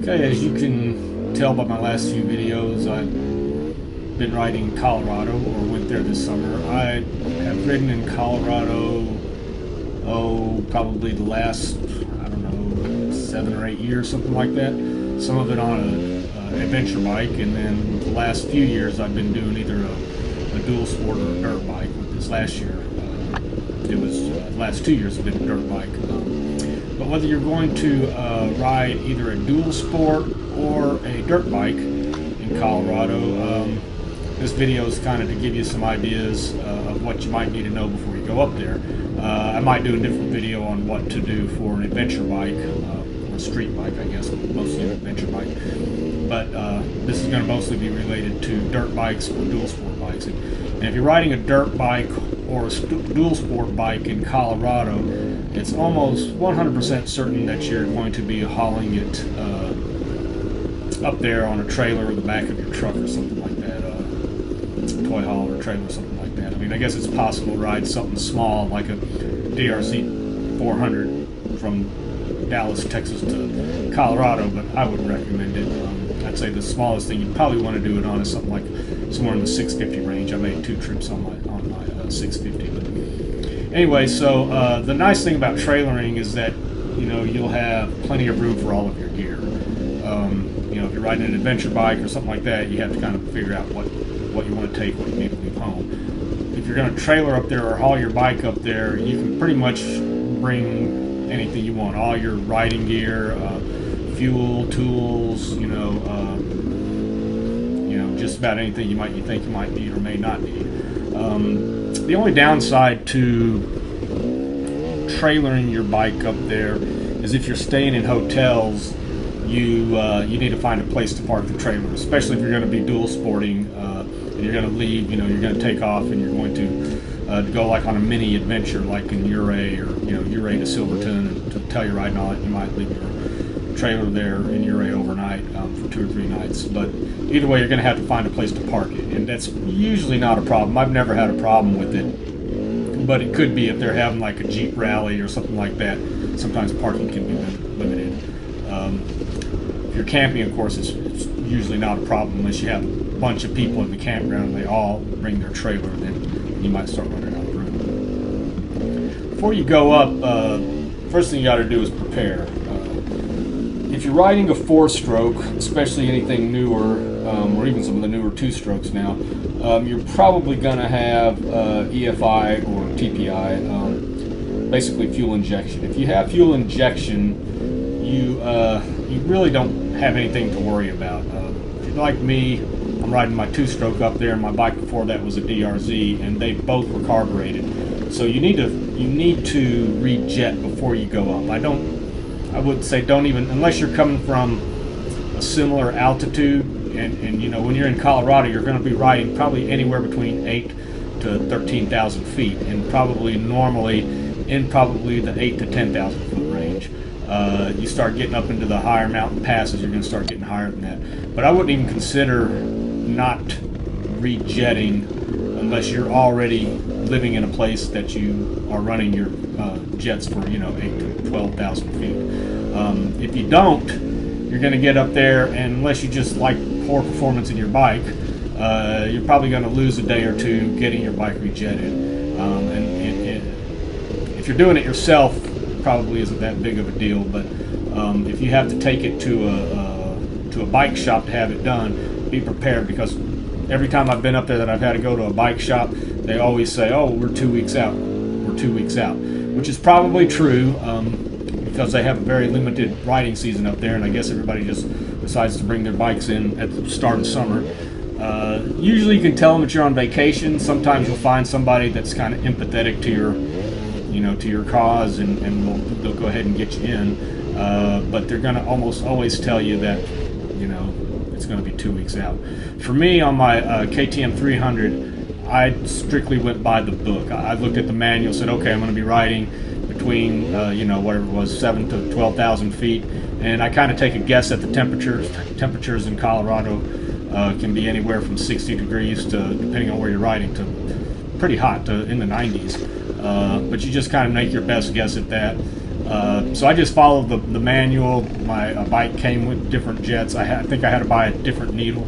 Okay, as you can tell by my last few videos, I've been riding in Colorado, or went there this summer. I have ridden in Colorado, probably the last, I don't know, 7 or 8 years, something like that. Some of it on an adventure bike, and then the last few years I've been doing either a dual sport or a dirt bike. With this last year, the last 2 years have been a dirt bike. But whether you're going to ride either a dual sport or a dirt bike in Colorado, this video is kind of to give you some ideas of what you might need to know before you go up there. I might do a different video on what to do for an adventure bike, or a street bike, I guess, mostly an adventure bike. But this is going to mostly be related to dirt bikes or dual sport bikes. And if you're riding a dirt bike or a dual sport bike in Colorado, it's almost 100% certain that you're going to be hauling it up there on a trailer or the back of your truck or something like that, toy haul or trailer or something like that. I mean, I guess it's possible to ride something small like a DRC 400 from Dallas, Texas to Colorado, but I wouldn't recommend it. I'd say the smallest thing you probably want to do it on is something like somewhere in the 650 range. I made 2 trips on my 650. But anyway, so the nice thing about trailering is that you'll have plenty of room for all of your gear. If you're riding an adventure bike or something like that, you have to kind of figure out what you want to take, what you need to leave home. If you're going to trailer up there or haul your bike up there, you can pretty much bring anything you want, all your riding gear, fuel, tools, just about anything you think you might need or may not need. The only downside to trailering your bike up there is if you're staying in hotels, you need to find a place to park the trailer, especially if you're going to be dual sporting and you're going to leave, you're going to take off and you're going to go like on a mini adventure like in Ouray, or Ouray to Silverton, and to Telluride and all that. You might leave your trailer there in Ouray overnight for 2 or 3 nights. But either way, you're going to have to find a place to park it, and that's usually not a problem. I've never had a problem with it, but it could be if they're having like a Jeep rally or something like that. Sometimes parking can be limited. If you're camping, of course, it's usually not a problem unless you have a bunch of people in the campground and they all bring their trailer, then you might start running out of room. Before you go up, first thing you got to do is prepare. If you're riding a 4-stroke, especially anything newer, or even some of the newer 2-strokes now, you're probably going to have EFI or TPI, basically fuel injection. If you have fuel injection, you really don't have anything to worry about. If you're like me, I'm riding my 2-stroke up there, and my bike before that was a DRZ, and they both were carbureted. So you need to rejet before you go up. I would say don't even, unless you're coming from a similar altitude, and when you're in Colorado, you're going to be riding probably anywhere between 8 to 13,000 feet, and probably normally in probably the 8 to 10,000 foot range. You start getting up into the higher mountain passes, you're going to start getting higher than that. But I wouldn't even consider not rejetting unless you're already living in a place that you are running your jets for 8 to 12,000 feet. If you don't, you're going to get up there, and unless you just like poor performance in your bike, you're probably going to lose a day or two getting your bike rejetted. If you're doing it yourself, it probably isn't that big of a deal. But if you have to take it to a bike shop to have it done, be prepared, because every time I've been up there that I've had to go to a bike shop, they always say, "Oh, we're 2 weeks out. We're 2 weeks out," which is probably true, because they have a very limited riding season up there, and I guess everybody just decides to bring their bikes in at the start of summer. Usually you can tell them that you're on vacation. Sometimes you'll find somebody that's kind of empathetic to your, to your cause, and they'll go ahead and get you in. But they're going to almost always tell you that, it's going to be 2 weeks out. For me, on my KTM 300, I strictly went by the book. I looked at the manual, said, okay, I'm going to be riding between, whatever it was, 7 to 12,000 feet, and I kind of take a guess at the temperatures. Temperatures in Colorado can be anywhere from 60 degrees to, depending on where you're riding, to pretty hot, in the 90s. But you just kind of make your best guess at that. So I just followed the manual. My bike came with different jets. I think I had to buy a different needle,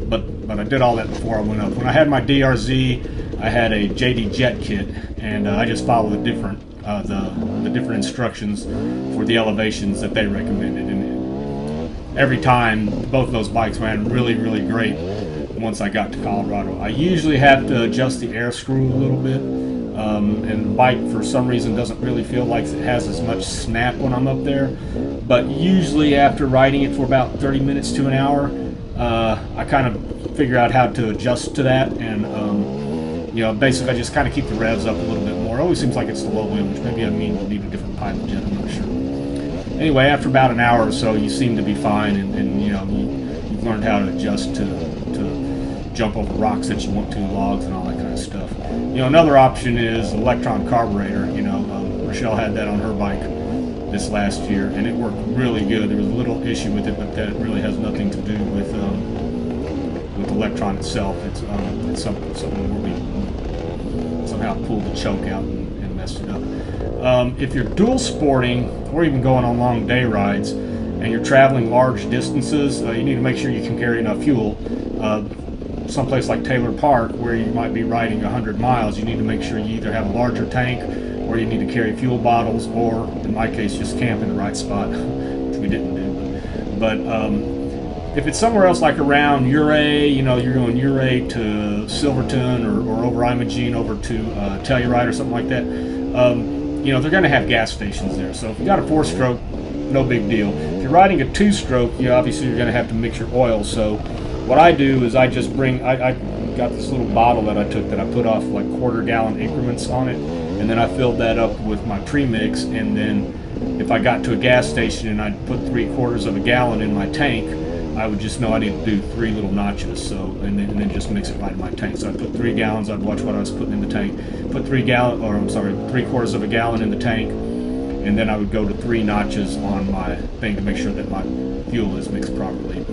but I did all that before I went up. When I had my DRZ, I had a JD Jet kit, and I just followed the different instructions for the elevations that they recommended. And every time, both of those bikes ran really, really great. Once I got to Colorado, I usually have to adjust the air screw a little bit. And the bike, for some reason, doesn't really feel like it has as much snap when I'm up there. But usually after riding it for about 30 minutes to an hour, I kind of figure out how to adjust to that. And, you know, basically I just kind of keep the revs up a little bit more. It always seems like it's the low end, which maybe I need a different pilot jet, I'm not sure. Anyway, after about an hour or so, you seem to be fine, and you know, you've learned how to adjust to jump over rocks that you want to, logs and all that kind of stuff. You know, another option is Electron Carburetor. You know, Rochelle had that on her bike this last year, and it worked really good. There was a little issue with it, but that really has nothing to do with Electron itself. It's something where we somehow pulled the choke out and messed it up. If you're dual sporting or even going on long day rides and you're traveling large distances, you need to make sure you can carry enough fuel. Someplace like Taylor Park, where you might be riding 100 miles, you need to make sure you either have a larger tank, or you need to carry fuel bottles, or in my case, just camp in the right spot, which we didn't do. But if it's somewhere else, like around Ouray, you know, you're going Ouray to Silverton, or over Imogene over to Telluride or something like that, you know, they're going to have gas stations there. So if you got a 4-stroke, no big deal. If you're riding a 2-stroke, you obviously you're going to have to mix your oil. So what I do is I just bring, I got this little bottle that I took that I put off like quarter-gallon increments on it, and then I filled that up with my premix, and then if I got to a gas station and I'd put 3/4 of a gallon in my tank, I would just know I need to do 3 little notches, so and then just mix it right in my tank. So I'd put 3 gallons, I'd watch what I was putting in the tank, put 3/4 of a gallon in the tank, and then I would go to 3 notches on my thing to make sure that my fuel is mixed properly.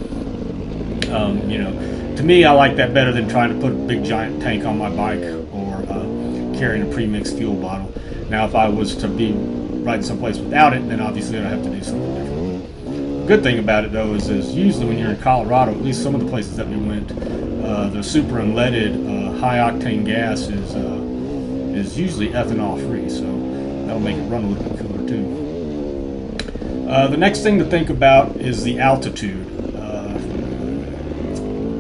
You know, to me, I like that better than trying to put a big giant tank on my bike or carrying a pre-mixed fuel bottle. Now, if I was to be riding someplace without it, then obviously I'd have to do something different. Good thing about it, though, is usually when you're in Colorado, at least some of the places that we went, the super unleaded high-octane gas is usually ethanol-free, so that'll make it run a little bit cooler, too. The next thing to think about is the altitude.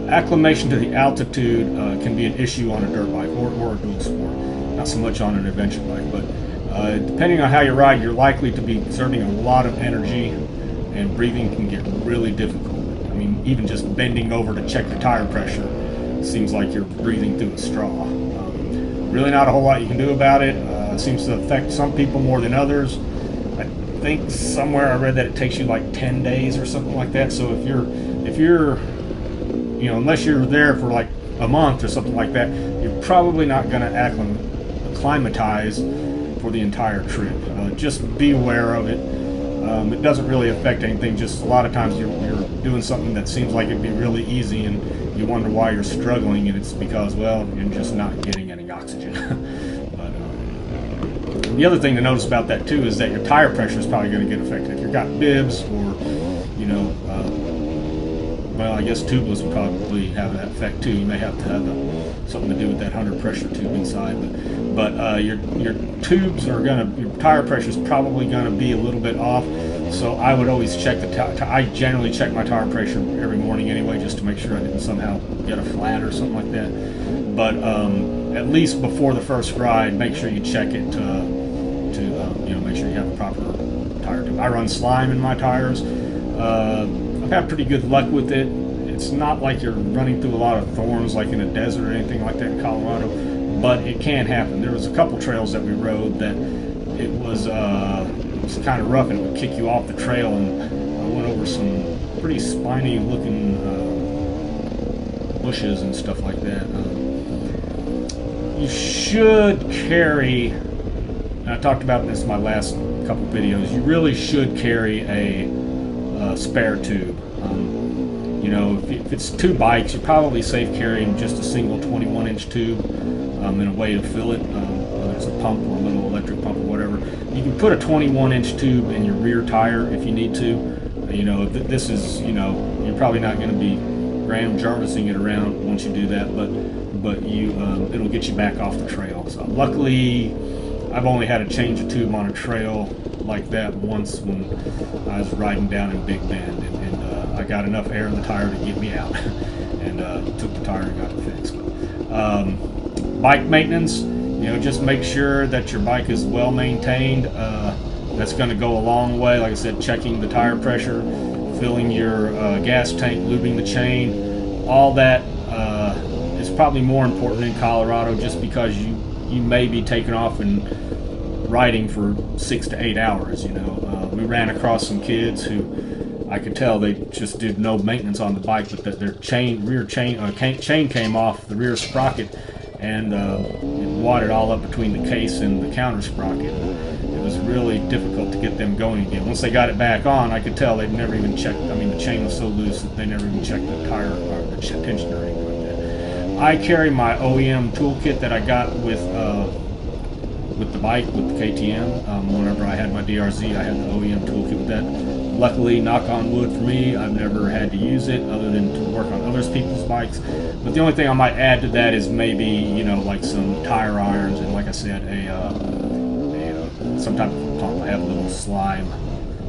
Acclimation to the altitude can be an issue on a dirt bike or a dual sport. Not so much on an adventure bike, but depending on how you ride, you're likely to be exerting a lot of energy, and breathing can get really difficult. I mean, even just bending over to check your tire pressure seems like you're breathing through a straw. Really not a whole lot you can do about it. It seems to affect some people more than others. I think somewhere I read that it takes you like 10 days or something like that. So if you're you know, unless you're there for like a month or something like that, you're probably not going to acclimatize for the entire trip. Just be aware of it. It doesn't really affect anything. Just a lot of times you're doing something that seems like it'd be really easy, and you wonder why you're struggling, and it's because, well, you're just not getting any oxygen. But the other thing to notice about that too is that your tire pressure is probably going to get affected. If you've got bibs or, you know, well, I guess tubeless would probably have that effect too. You may have to have something to do with that 100 pressure tube inside, but your tubes are your tire pressure is probably going to be a little bit off. So I would always check I generally check my tire pressure every morning anyway, just to make sure I didn't somehow get a flat or something like that. But at least before the first ride, make sure you check it to you know, make sure you have the proper tire tube. I run slime in my tires. I've had pretty good luck with it. It's not like you're running through a lot of thorns like in a desert or anything like that in Colorado, but it can happen. There was a couple trails that we rode that it was kind of rough and it would kick you off the trail, and I went over some pretty spiny looking bushes and stuff like that. You should carry, and I talked about this in my last couple videos, you really should carry a spare tube. You know, if it's 2 bikes, you're probably safe carrying just a single 21-inch tube and a way to fill it, whether it's a pump or a little electric pump or whatever. You can put a 21-inch tube in your rear tire if you need to. You know, this is, you know, you're probably not going to be Graham Jarvising it around once you do that, but you it'll get you back off the trail. So luckily, I've only had to change a tube on a trail like that once when I was riding down in Big Bend, and I got enough air in the tire to get me out, and took the tire and got it fixed. Bike maintenance, you know, just make sure that your bike is well maintained. That's going to go a long way. Like I said, checking the tire pressure, filling your gas tank, lubing the chain, all that is probably more important in Colorado, just because you may be taking off and riding for 6 to 8 hours. You know, we ran across some kids who I could tell they just did no maintenance on the bike, but that their rear chain came off the rear sprocket, and it wadded all up between the case and the counter sprocket. It was really difficult to get them going again. Once they got it back on, I could tell they'd never even checked. I mean, the chain was so loose that they never even checked the tire or the tension or anything like that. I carry my OEM toolkit that I got with the bike, with the KTM. Whenever I had my DRZ, I had the OEM toolkit with that. Luckily, knock on wood for me, I've never had to use it other than to work on other people's bikes. But the only thing I might add to that is maybe, you know, like some tire irons, and like I said, some type of pump. I have a little slime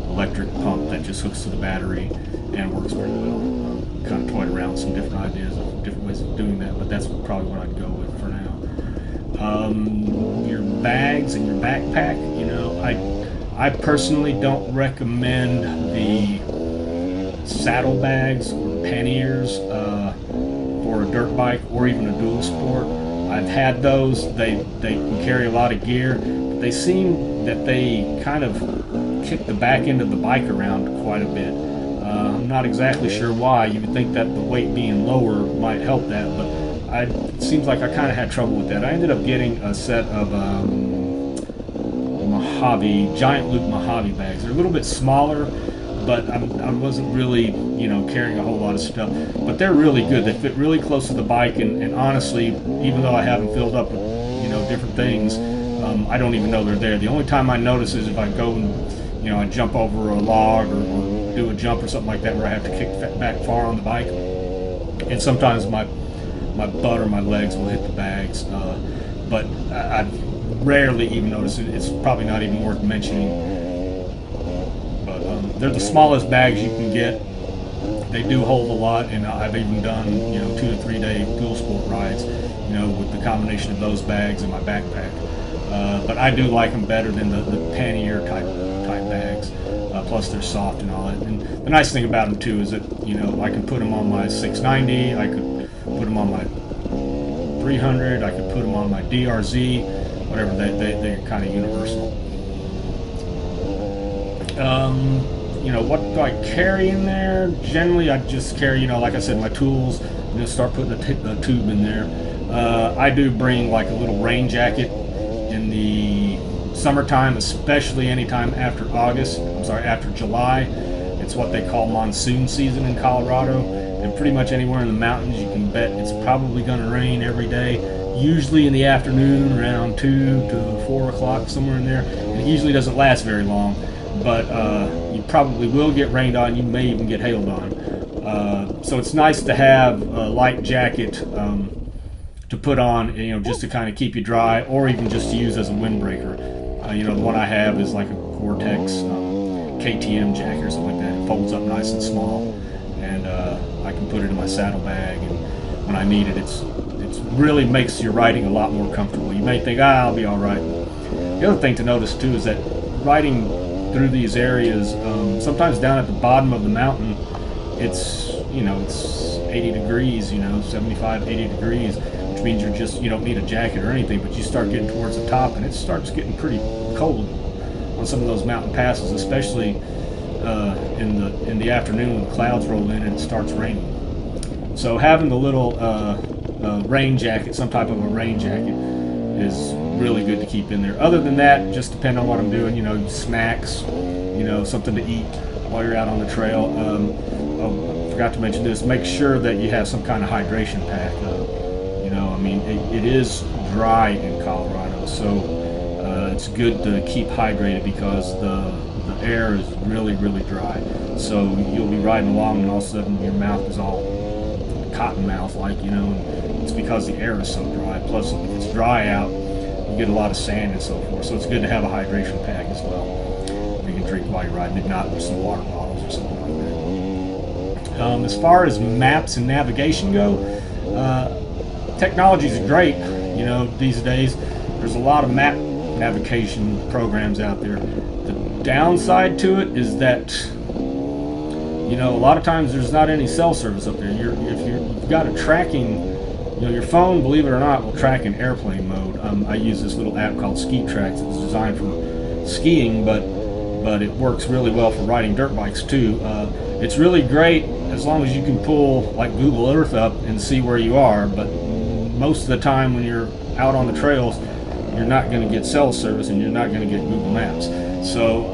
electric pump that just hooks to the battery and works pretty well. Kind of toyed around with some different ideas of different ways of doing that, but that's probably what I'd go with for now. Your bags and your backpack, you know, I personally don't recommend the saddlebags or panniers for a dirt bike or even a dual sport. I've had those. They can carry a lot of gear, but they seem that they kind of kick the back end of the bike around quite a bit. I'm not exactly sure why. You would think that the weight being lower might help that, but it seems like I kind of had trouble with that. I ended up getting a set of giant loop Mojave bags. They're a little bit smaller, but I wasn't really, you know, carrying a whole lot of stuff. But they're really good. They fit really close to the bike, and honestly, even though I have them filled up with, you know, different things, I don't even know they're there. The only time I notice is if I go and, you know, I jump over a log or do a jump or something like that where I have to kick back far on the bike, and sometimes my butt or my legs will hit the bags. But I rarely even notice it. It's probably not even worth mentioning. But they're the smallest bags you can get. They do hold a lot, and I've even done, you know, 2 to 3 day dual sport rides, you know, with the combination of those bags and my backpack. But I do like them better than the pannier type bags. Plus they're soft and all that. And the nice thing about them too is that, you know, I can put them on my 690, I could put them on my 300, I could put them on my DRZ, whatever. They're kind of universal. You know, what do I carry in there? Generally, I just carry, you know, like I said, my tools, and just start putting a tube in there. I do bring like a little rain jacket in the summertime, especially anytime after after July. It's what they call monsoon season in Colorado, and pretty much anywhere in the mountains you can bet it's probably going to rain every day, usually in the afternoon around 2 to 4 o'clock, somewhere in there. And it usually doesn't last very long, but you probably will get rained on. You may even get hailed on. So it's nice to have a light jacket to put on, you know, just to kind of keep you dry, or even just to use as a windbreaker. You know, the one I have is like a Gore-Tex KTM jacket or something like that. It folds up nice and small, and I can put it in my saddlebag, and when I need it, it really makes your riding a lot more comfortable. You may think, I'll be all right. The other thing to notice too is that riding through these areas, sometimes down at the bottom of the mountain, it's 80 degrees, 75, 80 degrees, which means you don't need a jacket or anything, but you start getting towards the top and it starts getting pretty cold on some of those mountain passes, especially in the afternoon when the clouds roll in and it starts raining. So having the little rain jacket, some type of a rain jacket, is really good to keep in there. Other than that, just depend on what I'm doing, snacks, something to eat while you're out on the trail. I forgot to mention this, make sure that you have some kind of hydration pack. It is dry in Colorado, so it's good to keep hydrated because the air is really dry. So you'll be riding along and all of a sudden your mouth is all cotton mouth like, you know, and it's because the air is so dry. Plus if it's dry out, you get a lot of sand and so forth. So it's good to have a hydration pack as well. You can drink while you're riding, if not with some water bottles or something like that. As far as maps and navigation go, technology is great, you know, these days. There's a lot of map navigation programs out there. The downside to it is that, you know, a lot of times there's not any cell service up there. If you've got a tracking, you know, your phone, believe it or not, will track in airplane mode. I use this little app called Ski Tracks. It's designed for skiing, but it works really well for riding dirt bikes too. It's really great as long as you can pull like Google Earth up and see where you are, but most of the time when you're out on the trails, you're not going to get cell service and you're not going to get Google Maps. So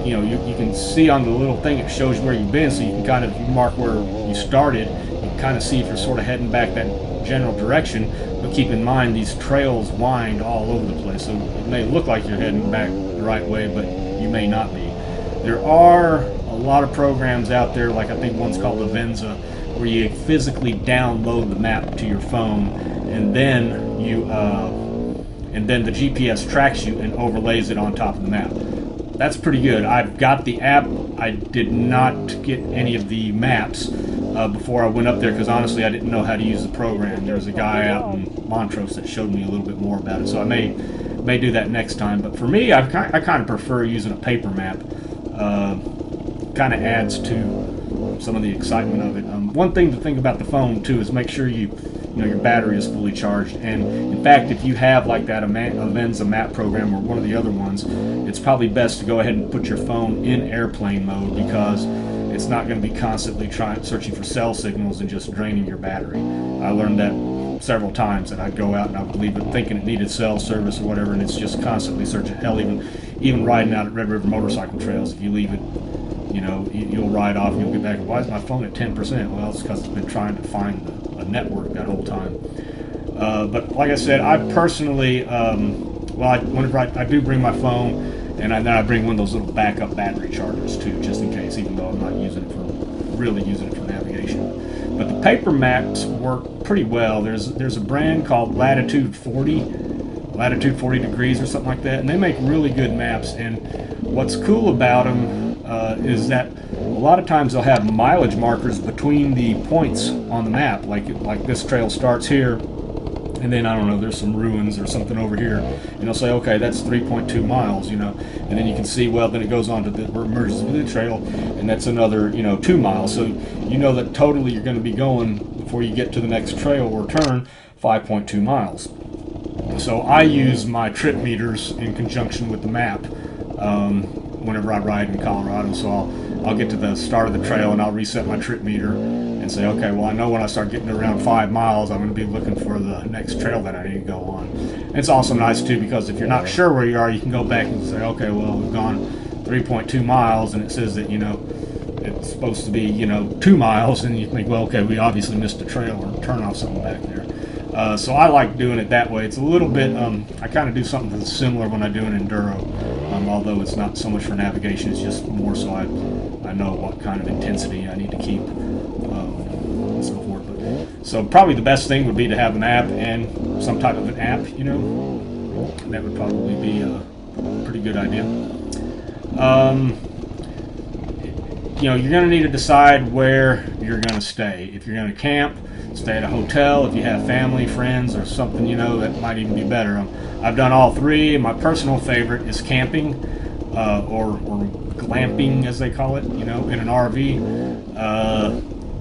you know, you can see on the little thing it shows you where you've been, so you can kind of mark where you started. You can kind of see if you're sort of heading back that general direction, but keep in mind these trails wind all over the place, so it may look like you're heading back the right way, but you may not be. There are a lot of programs out there, like I think one's called Avenza, where you physically download the map to your phone, and then the GPS tracks you and overlays it on top of the map. That's pretty good. I've got the app. I did not get any of the maps before I went up there because honestly I didn't know how to use the program. There was a guy out in Montrose that showed me a little bit more about it, so I may do that next time. But for me, I kind of prefer using a paper map. Kind of adds to some of the excitement of it. One thing to think about the phone too is make sure you know your battery is fully charged. And in fact, if you have like that Avenza map program or one of the other ones, it's probably best to go ahead and put your phone in airplane mode because it's not going to be constantly searching for cell signals and just draining your battery. I learned that several times, that I'd go out and I would leave it thinking it needed cell service or whatever, and it's just constantly searching. Hell, even riding out at Red River motorcycle trails, if you leave it, you know, you'll ride off and you'll get back. Why is my phone at 10%? Well, it's because it's been trying to find a network that whole time. But like I said, I personally, whenever I do bring my phone, and then I bring one of those little backup battery chargers too, just in case, even though I'm not really using it for navigation. But the paper maps work pretty well. There's a brand called Latitude 40 degrees or something like that, and they make really good maps. And what's cool about them is that a lot of times they'll have mileage markers between the points on the map, like this trail starts here, and then I don't know, there's some ruins or something over here, and they'll say, okay, that's 3.2 miles, you know, and then you can see, well, then it goes on to the merges with the trail, and that's another, you know, 2 miles. So you know that totally you're going to be going, before you get to the next trail or turn, 5.2 miles. So I use my trip meters in conjunction with the map whenever I ride in Colorado. So I'll get to the start of the trail and I'll reset my trip meter and say, okay, well, I know when I start getting around 5 miles, I'm going to be looking for the next trail that I need to go on. And it's also nice too, because if you're not sure where you are, you can go back and say, okay, well, we've gone 3.2 miles and it says that, you know, it's supposed to be, you know, 2 miles, and you think, well, okay, we obviously missed a trail or turn off something back there. So I like doing it that way. It's a little bit, I kind of do something similar when I do an enduro, although it's not so much for navigation, it's just more so I know what kind of intensity I need to keep, and so forth. But, so probably the best thing would be to have an app and some type of an app, you know. That would probably be a pretty good idea. You know, you're going to need to decide where you're going to stay. If you're going to camp, stay at a hotel. If you have family, friends, or something, you know, that might even be better. I've done all three. My personal favorite is camping, or glamping, as they call it, you know, in an RV.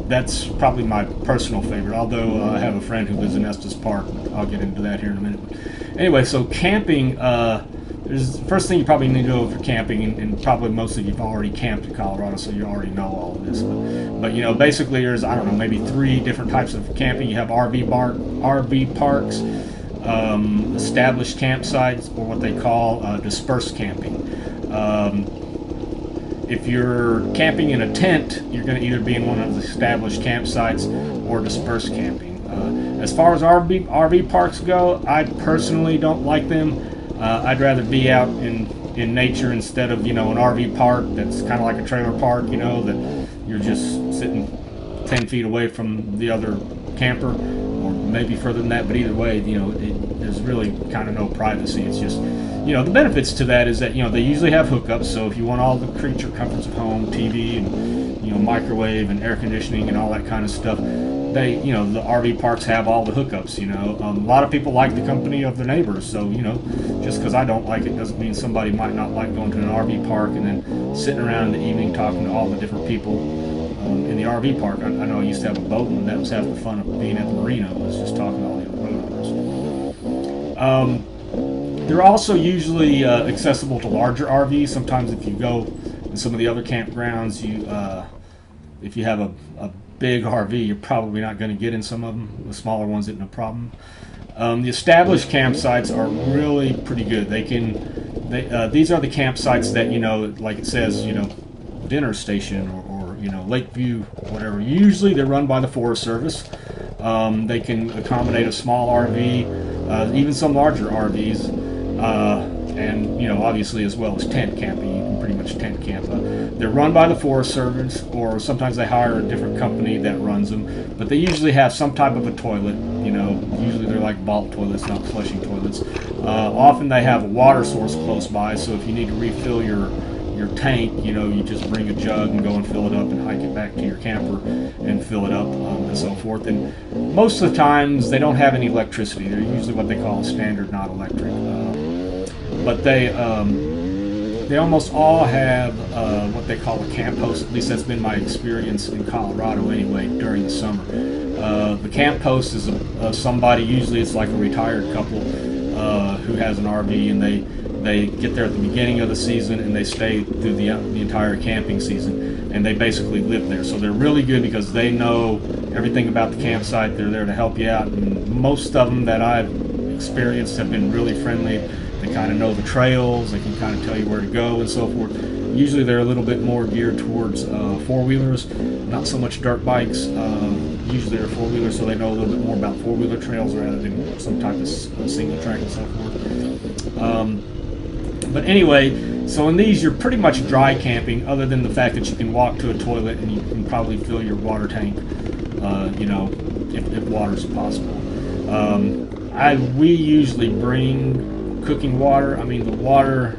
That's probably my personal favorite, although I have a friend who lives in Estes Park. I'll get into that here in a minute. But anyway, so camping, the first thing you probably need to know if you're camping, and probably most of you've already camped in Colorado, so you already know all of this. But you know, basically there's, I don't know, maybe 3 different types of camping. You have RV parks, established campsites, or what they call dispersed camping. If you're camping in a tent, you're going to either be in one of the established campsites or dispersed camping. As far as RV parks go, I personally don't like them. I'd rather be out in nature instead of, you know, an RV park that's kind of like a trailer park, you know, that you're just sitting 10 feet away from the other camper, or maybe further than that. But either way, you know, there's really kind of no privacy. It's just, you know, the benefits to that is that, you know, they usually have hookups. So if you want all the creature comforts of home, TV and, you know, microwave and air conditioning and all that kind of stuff, they, you know, the RV parks have all the hookups, you know. A lot of people like the company of their neighbors, so, you know, just because I don't like it doesn't mean somebody might not like going to an RV park and then sitting around in the evening talking to all the different people in the RV park. I know I used to have a boat, and that was half the fun of being at the marina, was just talking to all the other boat owners. They're also usually accessible to larger RVs. Sometimes if you go in some of the other campgrounds, if you have a big RV, you're probably not going to get in some of them. The smaller ones isn't a problem. The established campsites are really pretty good. These are the campsites that, you know, like it says, you know, dinner station or you know, Lakeview, whatever. Usually they're run by the Forest Service. They can accommodate a small RV, even some larger RVs, and, you know, obviously as well as tent camping. You can pretty much tent camp. They're run by the Forest Service, or sometimes they hire a different company that runs them, but they usually have some type of a toilet. You know, usually they're like bulk toilets, not flushing toilets. Often they have a water source close by, so if you need to refill your tank, you know, you just bring a jug and go and fill it up and hike it back to your camper and fill it up, and so forth. And most of the times they don't have any electricity. They're usually what they call standard, not electric. But they almost all have what they call a camp host. At least that's been my experience in Colorado anyway, during the summer. The camp host is somebody, usually it's like a retired couple who has an RV, and they get there at the beginning of the season and they stay through the entire camping season, and they basically live there. So they're really good because they know everything about the campsite. They're there to help you out, and most of them that I've experienced have been really friendly. They kind of know the trails, they can kind of tell you where to go and so forth. Usually they're a little bit more geared towards four-wheelers, not so much dirt bikes. Usually they're four-wheelers, so they know a little bit more about four-wheeler trails rather than some type of single track and so forth. But anyway, so in these you're pretty much dry camping, other than the fact that you can walk to a toilet and you can probably fill your water tank, you know, if water's possible. We usually bring cooking water. I mean, the water,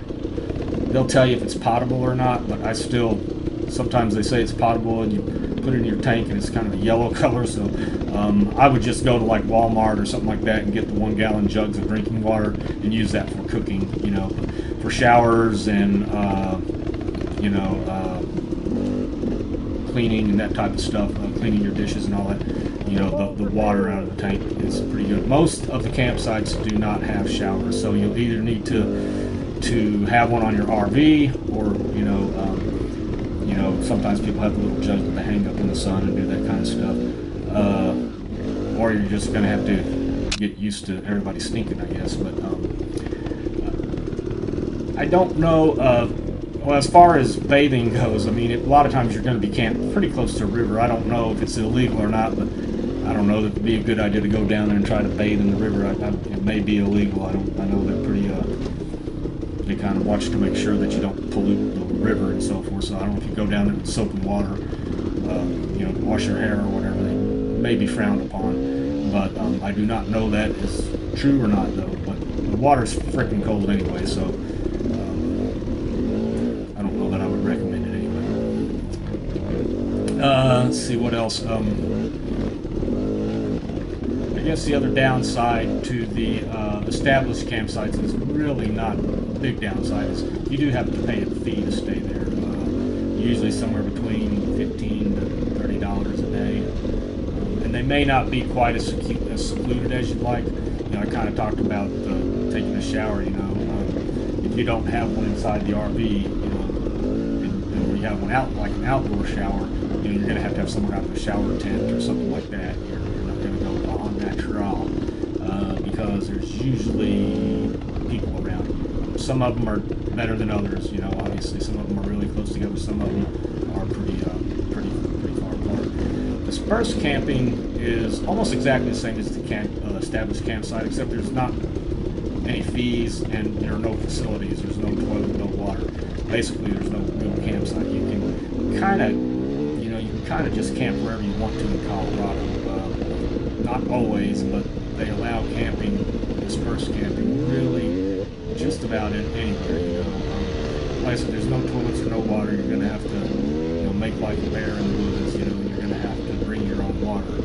they'll tell you if it's potable or not, but sometimes they say it's potable and you put it in your tank and it's kind of a yellow color, so I would just go to like Walmart or something like that and get the 1 gallon jugs of drinking water and use that for cooking, you know, for showers and you know, cleaning and that type of stuff, cleaning your dishes and all that. You know, the water out of the tank is pretty good. Most of the campsites do not have showers, so you'll either need to have one on your RV, or you know, sometimes people have the little jugs that they hang up in the sun and do that kind of stuff, or you're just going to have to get used to everybody stinking, I guess. But I don't know. Well, as far as bathing goes, I mean, a lot of times you're going to be camped pretty close to a river. I don't know if it's illegal or not, but I don't know that it'd be a good idea to go down there and try to bathe in the river. It may be illegal. I know they're pretty. They kind of watch to make sure that you don't pollute the river and so forth. So I don't know if you go down there with soap and water, you know, wash your hair or whatever. They may be frowned upon, but I do not know that is true or not, though. But the water's freaking cold anyway, so. Let's see what else. I guess the other downside to the established campsites is really not a big downside. Is you do have to pay a fee to stay there. Usually somewhere between $15 to $30 a day, and they may not be quite as secluded as you'd like. You know, I kind of talked about taking a shower. You know, if you don't have one inside the RV, you know, and you have one out, like an outdoor shower. You know, you're going to have somewhere out in a shower tent or something like that. You're not going to go en natural because there's usually people around you. Some of them are better than others. You know, obviously some of them are really close together. Some of them are pretty far apart. Dispersed camping is almost exactly the same as the established campsite, except there's not any fees, and there are no facilities. There's no toilet, no water. Basically, there's no real campsite. You can kind of, you can kind of just camp wherever you want to in Colorado. Not always, but they allow camping, dispersed camping, really just about anywhere. Like I said, there's no toilets or no water. You're going to have to, make like a bear in the woods. You're going to have to bring your own water.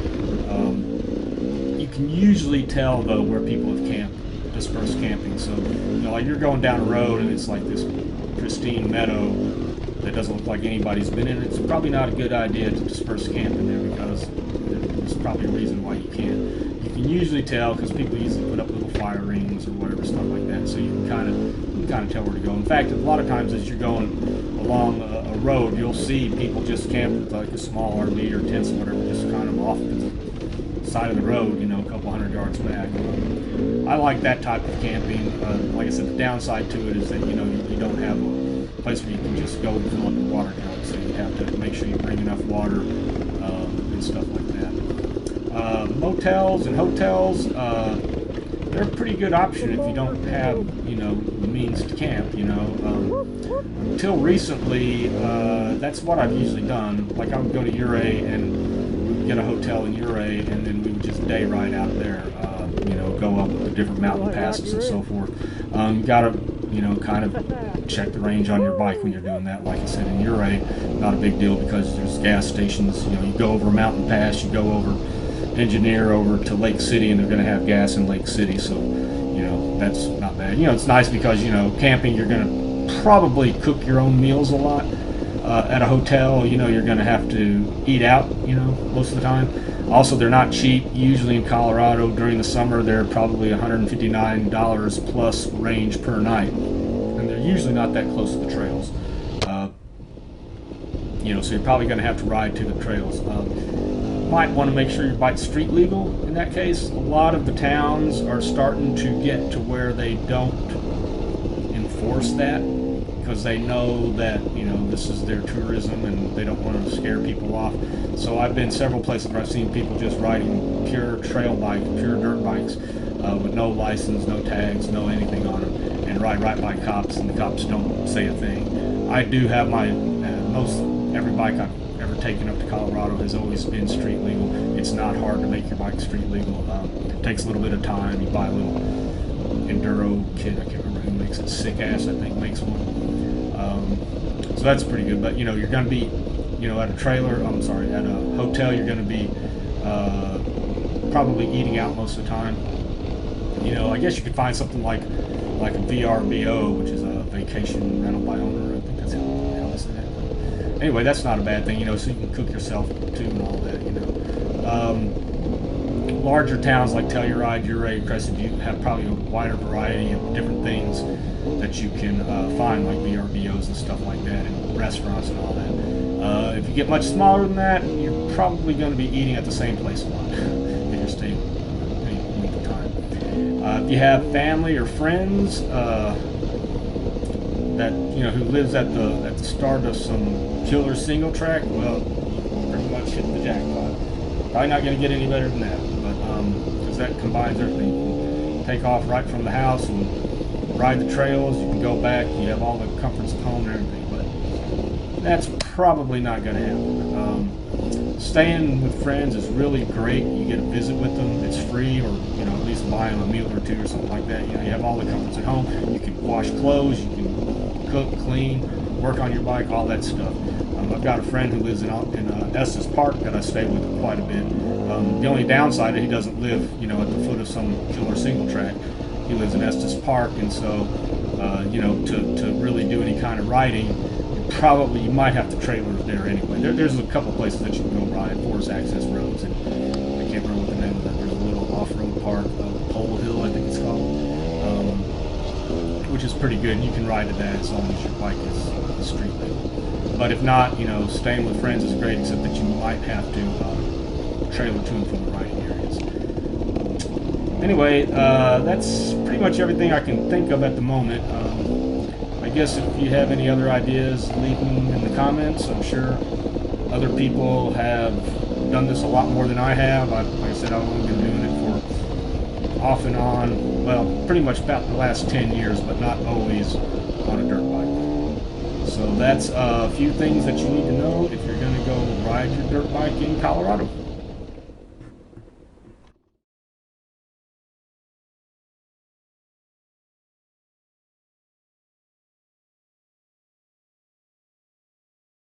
You can usually tell though where people have camped, dispersed camping. So, like you're going down a road and it's like this pristine meadow that doesn't look like anybody's been in. It's probably not a good idea to disperse camp in there because there's probably a reason why you can't. You can usually tell because people usually put up little fire rings or whatever, stuff like that, so you can kind of tell where to go. In fact, a lot of times as you're going along a road, you'll see people just camp with like a small RV or tents or whatever, just kind of off to the side of the road, a couple hundred yards back. I like that type of camping. Like I said, the downside to it is that you don't have a place where you can just go and fill up your water jug, so you have to make sure you bring enough water and stuff like that. Motels and hotels, they're a pretty good option if you don't have the means to camp. Until recently, that's what I've usually done. Like I would go to Ouray and we would get a hotel in Ouray, and then we would just day ride out there. Go up the different mountain passes and so forth. You gotta kind of check the range on your bike when you're doing that. Like I said, in Ouray, not a big deal because there's gas stations. You go over a mountain pass, you go over Engineer over to Lake City, and they're going to have gas in Lake City, so that's not bad. It's nice because camping, you're going to probably cook your own meals a lot. At a hotel, you're going to have to eat out, most of the time. Also, they're not cheap. Usually in Colorado during the summer, they're probably $159 plus range per night, and they're usually not that close to the trails. So you're probably going to have to ride to the trails. Might want to make sure your bike's street legal in that case. A lot of the towns are starting to get to where they don't enforce that because they know that this is their tourism and they don't want to scare people off. So I've been several places where I've seen people just riding pure trail bikes, pure dirt bikes, with no license, no tags, no anything on them, and ride right by cops, and the cops don't say a thing. I do have my every bike I've ever taken up to Colorado has always been street legal. It's not hard to make your bike street legal. It takes a little bit of time. You buy a little enduro kit. I can't remember who makes it. Sick Ass, I think, makes one. So that's pretty good. But you're going to be, at a trailer. I'm sorry, at a hotel, you're going to be probably eating out most of the time. I guess you could find something like a VRBO, which is a vacation rental by owner. I think that's how they say that. Anyway, that's not a bad thing, so you can cook yourself too and all that, Larger towns like Telluride, Ouray, Crescent Butte have probably a wider variety of different things that you can find, like VRBOs and stuff like that, and restaurants and all that. If you get much smaller than that, you're probably going to be eating at the same place a lot if you're staying any length of time. If you have family or friends that who lives at the start of some killer single track, well, you pretty much hit the jackpot. Probably not going to get any better than that, but because that combines everything. You can take off right from the house and ride the trails. You can go back. You have all the comforts of home and everything, but that's probably not going to happen. Staying with friends is really great. You get a visit with them. It's free, or at least buy them a meal or two or something like that. You have all the comforts at home. You can wash clothes. You can cook, clean, work on your bike, all that stuff. I've got a friend who lives in Estes Park that I stay with quite a bit. The only downside is he doesn't live, at the foot of some killer single track. He lives in Estes Park, and so, to really do any kind of riding, you might have to trailer there anyway. There's a couple places that you can go ride, forest access roads, and I can't remember what the name of that. There's a little off-road park, Pole Hill, I think it's called, which is pretty good. You can ride to that as long as your bike is street legal. But if not, staying with friends is great, except that you might have to trailer to and from the riding areas. Anyway, that's pretty much everything I can think of at the moment. I guess if you have any other ideas, leave them in the comments. I'm sure other people have done this a lot more than I have. Like I said, I've only been doing it off and on, well, pretty much about the last 10 years, but not always on a dirt bike. So that's a few things that you need to know if you're going to go ride your dirt bike in Colorado.